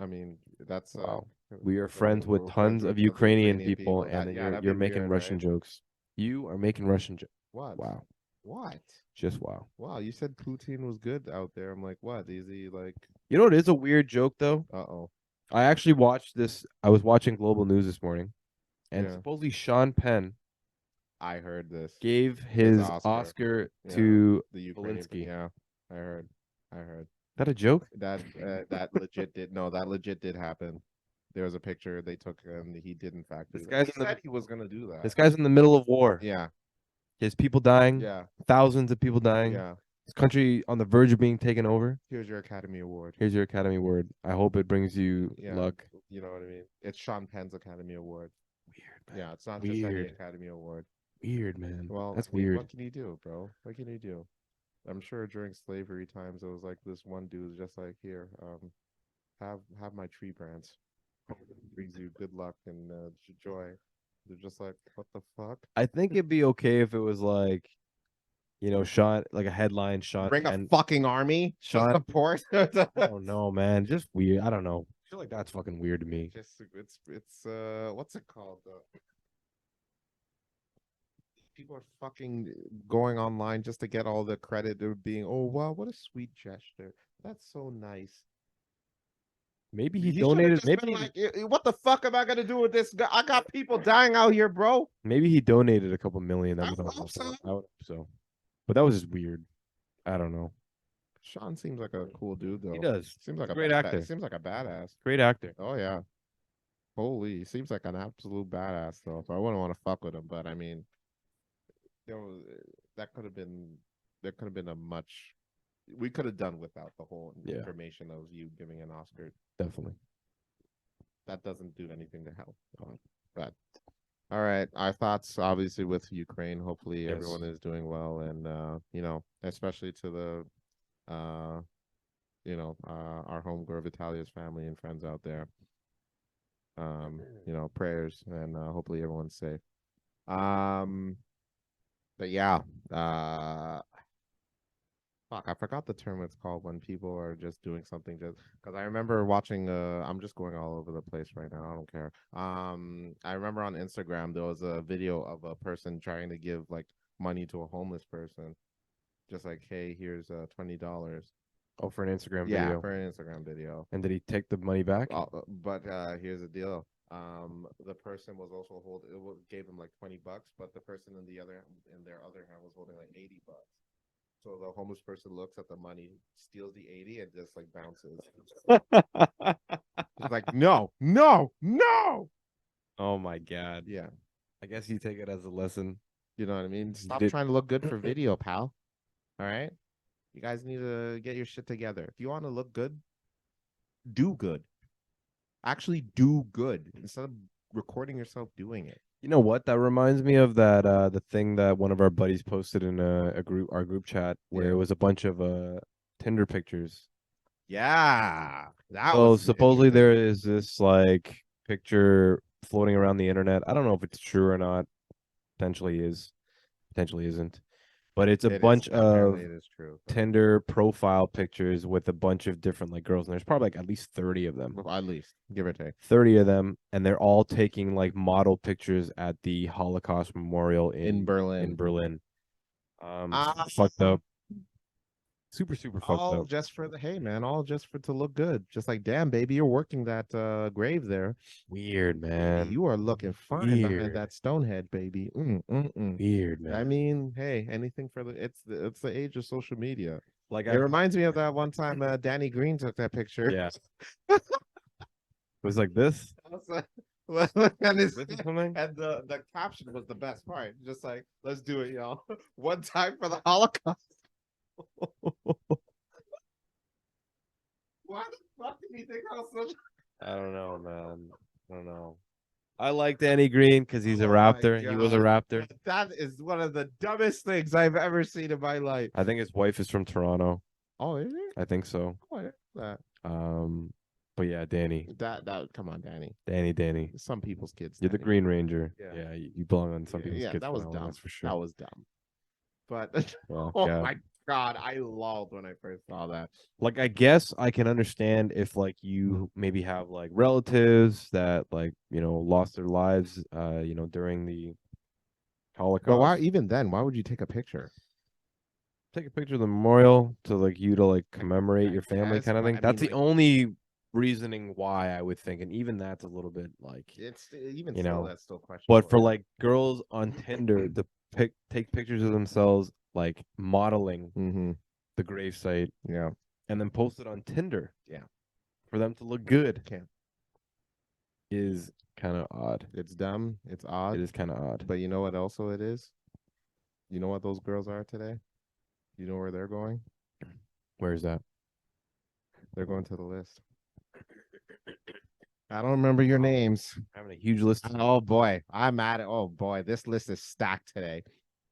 I mean, that's Wow. We are we're friends with friends tons with of Ukrainian Ukrainian people, people. and That then yeah, that'd you're be making weird, Russian right? jokes. You are making Russision jokes. What? Wow. What? Just wow. Wow, you said Putin was good out there. I'm like, what? Is he like? You know what is a weird joke though? Uh-oh. I actually watched this. I was watching Global News this morning, and Yeah, supposedly Sean Penn I heard this. gave His his Oscar Yeah, to the Ukrainian. Volinsky. Is Yeah, I heard. I heard that a joke? that legit did. No, that legit did happen. There was a picture they took, and he did in fact do This that. guy's He in the said he was gonna do that. this guy's in the middle of war. Yeah, His people dying. yeah, Thousands of people dying. yeah. His country on the verge of being taken over. Here's your Academy Award. Here's your Academy Award. I hope it brings you Yeah, luck. you know what I mean. It's Sean Penn's Academy Award. Weird, man. Yeah, it's not just any Weird. Academy Award. Weird, man. Well, That's I mean, weird. what can you do, bro? What can you do? I'm sure during slavery times, it was like this one dude was just like, here, have my tree branch. Brings you good luck and joy. They're just like, what the fuck? I think it'd be okay if it was like, you know, Sean, like a headline, Sean Bring a Penn. fucking army to Sean- support. I don't know, man. Just weird. I don't know. I feel like that's fucking weird to me. Just it's what's it called? People are fucking going online just to get all the credit of being, oh wow, what a sweet gesture. That's so nice. Maybe he You should have donated. just been like, what the fuck am I gonna do with this guy? I got people dying out here, bro. Maybe he donated a couple million. That I would hope help so. out. I would hope so. But that was just weird. I don't know. Sean seems like a cool dude, though. He does. Seems like He's a great badass. actor. Seems like a badass. Great actor. Oh yeah. Holy, he seems like an absolute badass, though. So I wouldn't want to fuck with him, but I mean, you know, that could have been. There could have been a much. We could have done without the whole Yeah. information of you giving an Oscar. Definitely. That doesn't do anything to help. But all right, our thoughts obviously with Ukraine. Hopefully Yes. everyone is doing well, and you know, especially to the our homegirl Vitalia's family and friends out there. You know, prayers and hopefully everyone's safe. But yeah, fuck, I forgot the term it's called when people are just doing something just because I remember watching I'm just going all over the place right now. I don't care. I remember on Instagram there was a video of a person trying to give like money to a homeless person. Just like, hey, here's $20. Oh, for an Instagram Yeah, video. for an Instagram video. And did he take the money back? But here's the deal. the person was also holding gave him like $20, but the person in their other hand was holding like $80. So the homeless person looks at the money, steals the 80, and just like bounces. It's like, no, no, no. Oh my god. Yeah. I guess you take it as a lesson. You know what I mean? Stop Did trying to look good for video, pal. All right. You guys need to get your shit together. If you want to look good, do good. Actually do good instead of recording yourself doing it. You know what? That reminds me of that the thing that one of our buddies posted in our group chat where it was a bunch of Tinder pictures. Yeah. That So was supposedly interesting. there is this like picture floating around the internet. I don't know if it's true or not. Potentially is, potentially isn't. But it's a It is bunch apparently of it is true. Tinder profile pictures with a bunch of different like girls, and there's probably like at least 30 of them. Well, at least, give or take. 30 of them, and they're all taking like model pictures at the Holocaust Memorial In Berlin. In Berlin. Ah, Fucked up. Super, super fucked all up. just for the hey man, all just for to look good. Just like damn baby, you're working that grave there. Weird, Baby, man. you are looking fine behind Weird. that Stonehead, baby. Weird, man. I mean, hey, anything for the it's the age of social media. Like It reminds me of that one time Danny Green took that picture. yeah. It was like this. and, This is something. and the caption was the best part. Just like, let's do it, y'all. One time for the Holocaust. Why the fuck did he think I was such I don't know, man. I don't know. I like Danny Green because he's a Oh my Raptor. He was a God. Raptor. That is one of the dumbest things I've ever seen in my life. I think his wife is from Toronto. Oh, is it? I think so. Oh, I didn't know But yeah, Danny, that come on, Danny. Danny. Some people's kids. You're the Danny. Green Ranger. Yeah. Yeah, you belong on some people's Yeah, kids. that was file, dumb. That's for sure. That was dumb. But Well, oh yeah. my God, I lulled when I first saw that. Like, I guess I can understand if like you maybe have like relatives that like lost their lives during the Holocaust. But why even then? Why would you take a picture? Take a picture of the memorial to like you to like commemorate your family Yes, kind of but thing. I That's mean, the like, only reasoning why I would think, and even that's a little bit like it's even you still know. that's still questionable. But for like girls on Tinder to take pictures of themselves like modeling Mm-hmm. the gravesite Yeah. and then post it on Tinder, Yeah. for them to look good Can't. is kind of odd. It's dumb. It's odd. It is kind of odd. But you know what? Also, it is. You know what those girls are today? You know where they're going? Where's that? They're going to the list. I don't remember your names. Having a huge list. Oh boy, I'm at it. Oh boy, this list is stacked today.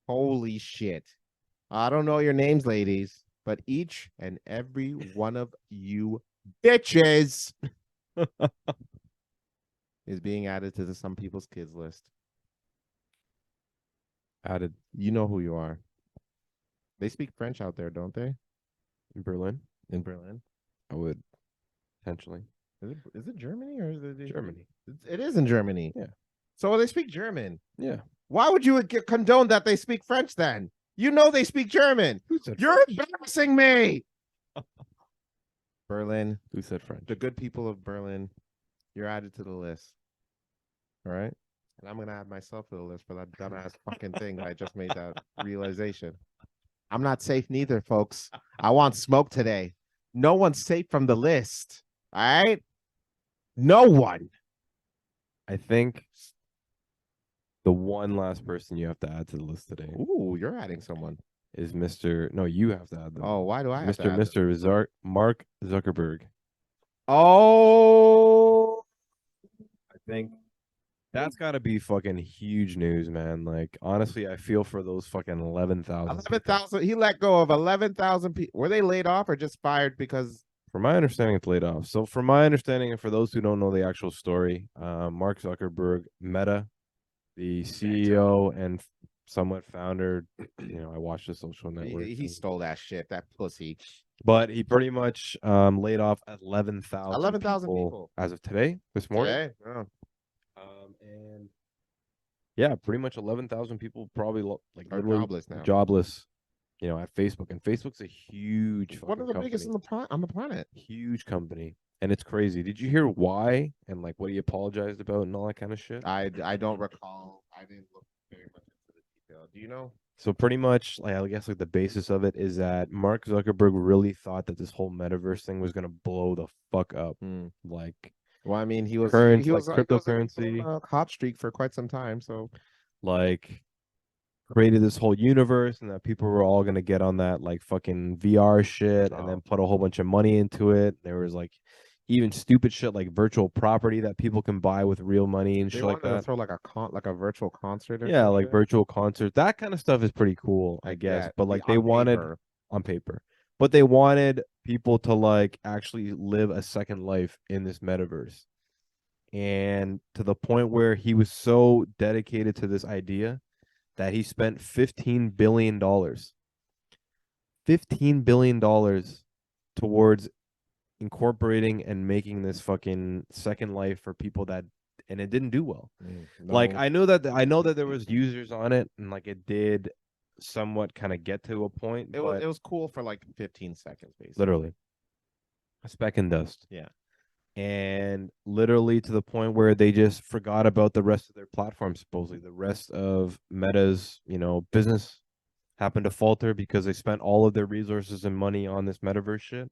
Holy shit. I don't know your names, ladies, but each and every one of you bitches is being added to the some people's kids list. Added You know who you are. They speak French out there, don't they? in Berlin. In Berlin. I would potentially. Is it Germany or is it Germany? It is in Germany. Yeah. So they speak German. Yeah. Why would you condone that they speak French then? You know they speak German. Who said You're French? embarrassing me. Berlin, Who said French? the good people of Berlin, you're added to the list. All right? And I'm going to add myself to the list for that dumbass fucking thing that I just made that realization. I'm not safe neither, folks. I want smoke today. No one's safe from the list. All right? No one. I think the one last person you have to add to the list today Ooh, you're adding someone. is Mr. No, you have to add them. Oh, why do I have to add Mr. Mark Zuckerberg. Oh, I think that's got to be fucking huge news, man. Like, honestly, I feel for those fucking 11,000. 11,000. He let go of 11,000 people. Were they laid off or just fired because? From my understanding, it's laid off. So, from my understanding, and for those who don't know the actual story, Mark Zuckerberg, Meta, the CEO and somewhat founder, I watched the social network. He stole that shit, that pussy. But he pretty much laid off 11,000 people as of today, this morning. Today? Oh. And yeah, pretty much 11,000 people probably like Are literally jobless now. jobless. you know, at Facebook, and Facebook's a huge One fucking of the biggest company, in on the planet. huge company, and it's crazy. Did you hear why and like what he apologized about and all that kind of shit? I don't recall. I didn't look very much into the detail. Do you know? So pretty much, like I guess like the basis of it is that Mark Zuckerberg really thought that this whole metaverse thing was gonna blow the fuck up, Hmm. like Well, I mean, current like he was on cryptocurrency, a hot streak for quite some time. So like created this whole universe, and that people were all gonna get on that like fucking VR shit, and then oh, put a whole bunch of money into it. There was like even stupid shit like virtual property that people can buy with real money and they shit like wanted to that. throw like like a virtual concert or Yeah, some like shit. virtual concerts. That kind of stuff is pretty cool, I I guess. get But the like they on wanted paper. on paper. But they wanted people to like actually live a second life in this metaverse. And to the point where he was so dedicated to this idea that he spent $15 billion. $15 billion towards incorporating and making this fucking second life for people that, and it didn't do well. Like No, I know that there was users on it, and like it did somewhat kind of get to a point, but it was cool for like 15 seconds, basically. literally a speck in dust. Yeah. And literally to the point where they just forgot about the rest of their platform. Supposedly the rest of Meta's, you know, business happened to falter because they spent all of their resources and money on this metaverse shit,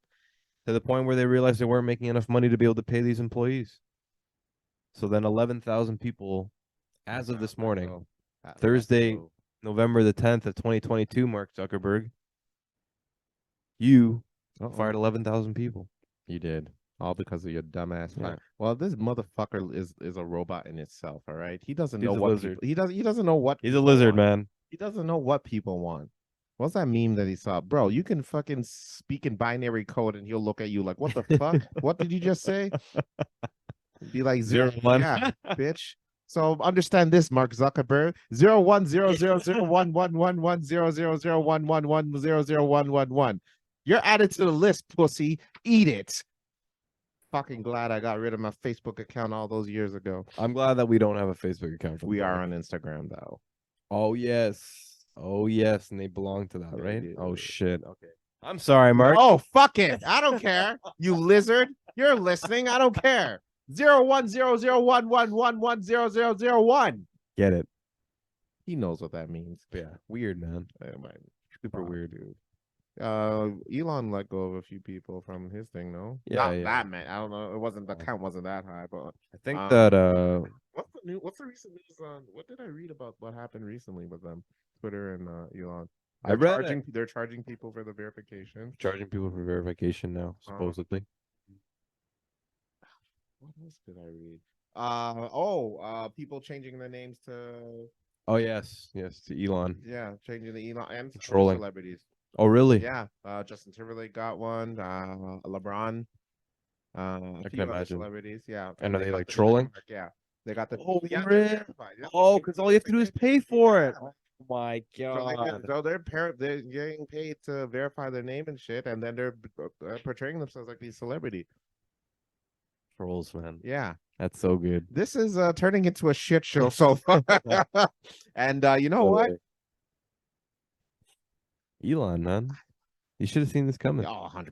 to the point where they realized they weren't making enough money to be able to pay these employees. So then 11,000 people, as of this morning, Thursday, November the 10th of 2022, Mark Zuckerberg, you fired 11,000 people. You did. All because of your dumbass. Yeah. Well, this motherfucker is a robot in itself, all right? He doesn't He's know a what lizard. people he doesn't know what He's a people lizard, want. man. He doesn't know what people want. What's that meme that he saw? Bro, you can fucking speak in binary code and he'll look at you like, what the fuck? What did you just say? Be like Zero one. yeah, bitch. So understand this, Mark Zuckerberg. 0100111000111001111. You're added to the list, pussy. Eat it. Fucking glad I got rid of my Facebook account all those years ago. I'm glad that we don't have a Facebook account for We are Mark. on Instagram though. Oh yes. Oh yes, and they belong to that, They right? do. Oh shit. Okay. I'm sorry, Mark. Oh, fuck it. I don't care. You lizard. You're listening. I don't care. 0100111100001. Get it. He knows what that means. Yeah. Weird, man. Super Fuck, weird. dude. Elon let go of a few people from his thing, no? Yeah, Not yeah. that man. I don't know. It wasn't the count wasn't that high, but I think that what's the recent news on what did I read about what happened recently with them? Twitter and Elon. I read They're charging people for the verification. charging people for verification now, supposedly. What else did I read? People changing their names to Oh yes, yes, to Elon. changing the Elon and Trolling. celebrities. Oh really? Yeah, Justin Timberlake got one. LeBron. A I few can other imagine. celebrities. Yeah, And are they got like the trolling? trademark, yeah, they got the. Oh, yeah, really? they're verified. Yeah, Oh, they because all you have to do is pay for it. Oh my So god. they're getting paid to verify their name and shit, and then they're portraying themselves like these celebrity. Trolls, man. Yeah, That's so good. this is turning into a shit show so far. And you know what? Elon, man. You should have seen this coming. Oh, 100%.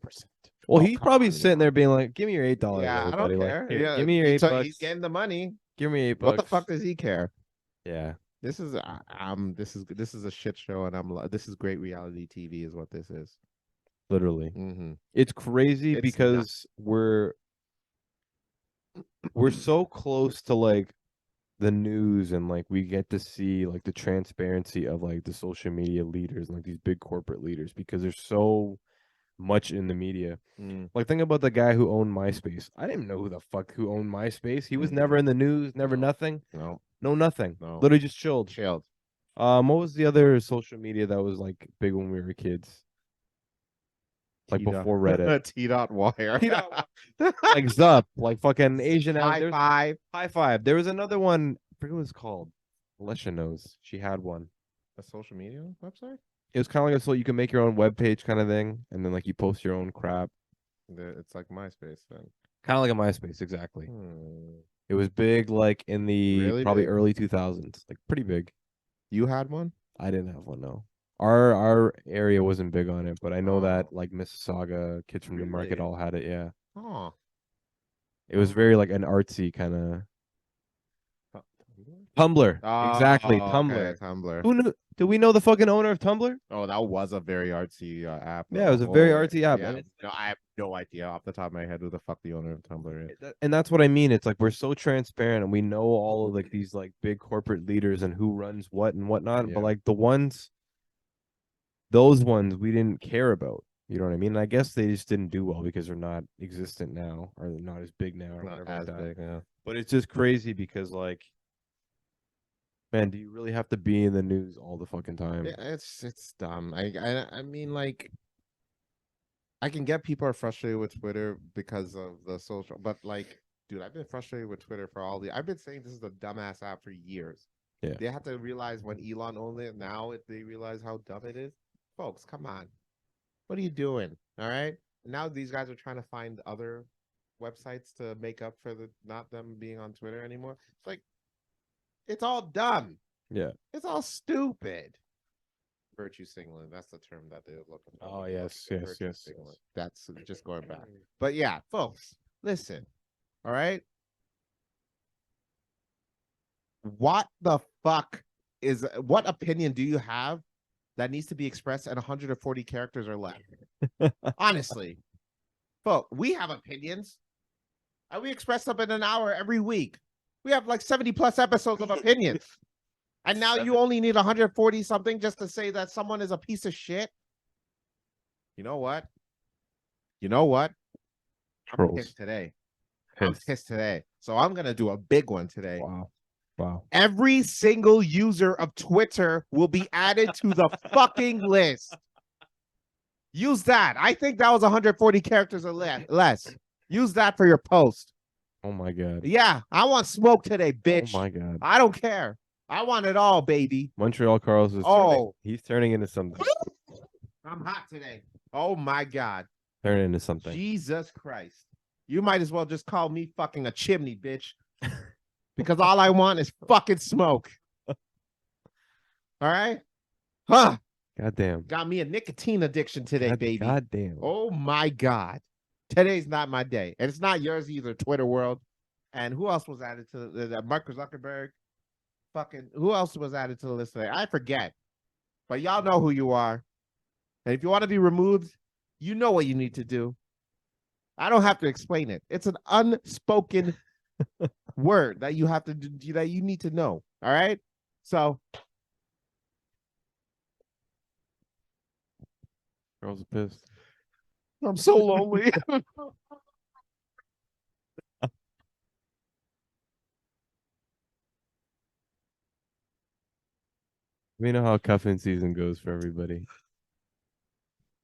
Well, Oh, he's come probably on, sitting Elon. there being like, "Give me your $8, Yeah, I everybody. don't Like, care. here, Yeah, give me your $8. he's getting the money. Give me $8. What the fuck does he care? Yeah, This is this is a shit show, and this is great reality TV, is what this is. literally. Mm-hmm. It's crazy It's because we're so close to like the news, and like we get to see like the transparency of like the social media leaders and like these big corporate leaders, because there's so much in the media. Like think about the guy who owned MySpace. I didn't know who the fuck who owned MySpace. He was never in the news, never nothing. No, Nothing. No. Literally just chilled. chilled. What was the other social media that was like big when we were kids? Like before Reddit. T.wire. Like Zup, like fucking Asian High five. High Five. There was another one, I forget what it's called. Alessia knows. She had one. A social media website? It was kind of like so you can make your own web page kind of thing, and then like you post your own crap. It's like MySpace then. Kind of like a MySpace, exactly. Hmm. It was big like in the Really probably big? early 2000s, like pretty big. You had one? I didn't have one, no. Our area wasn't big on it, but I know that Oh, like Mississauga, kids from Newmarket really? all had it. Yeah, Oh. it was very like an artsy kind of Tu- Tumblr. Exactly, Oh, okay, Tumblr. Tumblr. Who knew? Do we know the fucking owner of Tumblr? Oh, that was a very artsy app, Yeah, it though. was a very Holy, artsy app, yeah. and No, I have no idea off the top of my head who the fuck the owner of Tumblr is. and that's what I mean. It's like we're so transparent, and we know all of like these like big corporate leaders and who runs what and whatnot. But Yeah. like the ones, those ones we didn't care about. You know what I mean? And I guess they just didn't do well because they're not existent now, or they're not as big now, or Not whatever like as that. big, yeah. But it's just crazy because like, man, do you really have to be in the news all the fucking time? Yeah, it's dumb. I mean, like, I can get people are frustrated with Twitter because of the social, but like, dude, I've been frustrated with Twitter for all the. I've been saying this is a dumbass app for years. Yeah. They have to realize when Elon owned it. Now, if they realize how dumb it is, folks, come on, what are you doing? All right. Now these guys are trying to find other websites to make up for the not them being on Twitter anymore. It's like it's all dumb. Yeah. It's all stupid. Virtue signaling. That's the term that they're looking for. Oh, When you're yes, looking for yes, virtue yes, signaling. yes. That's just going back. But yeah, folks, listen. All right. What the fuck is what opinion do you have that needs to be expressed at 140 characters or less? Honestly, folks, we have opinions and we express them in an hour every week. We have like 70 plus episodes of opinions. And now you only need 140 something just to say that someone is a piece of shit. You know what? You know what? I'm Trolls. pissed today. I'm pissed today. So I'm going to do a big one today. Wow. Wow. Every single user of Twitter will be added to the fucking list. Use that. I think that was 140 characters or less. Use that for your post. Oh my god. Yeah, I want smoke today, bitch. Oh my god. I don't care. I want it all, baby. Montreal Carlos is he's turning into something. I'm hot today. Oh my god. Turning into something. Jesus Christ. You might as well just call me fucking a chimney, bitch. Because all I want is fucking smoke. All right? Huh. Goddamn. Got me a nicotine addiction today, baby. Goddamn. Oh my god. Today's not my day. And it's not yours either, Twitter world. And who else was added to the Mark Zuckerberg? Fucking who else was added to the list today? I forget. But y'all know who you are. And if you want to be removed, you know what you need to do. I don't have to explain it. It's an unspoken word that you have to do, that you need to know. All right. So Girls are pissed. I'm so lonely. We know how cuffing season goes for everybody.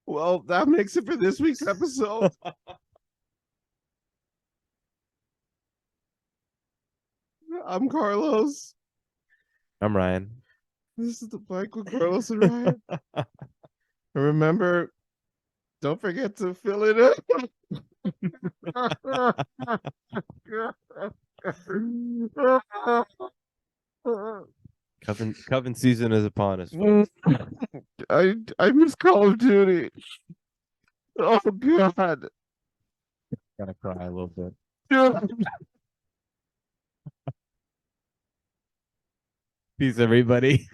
Well, that makes it for this week's episode. I'm Carlos. I'm Ryan. This is the Bike with Carlos and Ryan. And remember, don't forget to fill it up. Cuffing season is upon us, folks. I miss Call of Duty. Oh god. Gotta cry a little bit. Peace, everybody.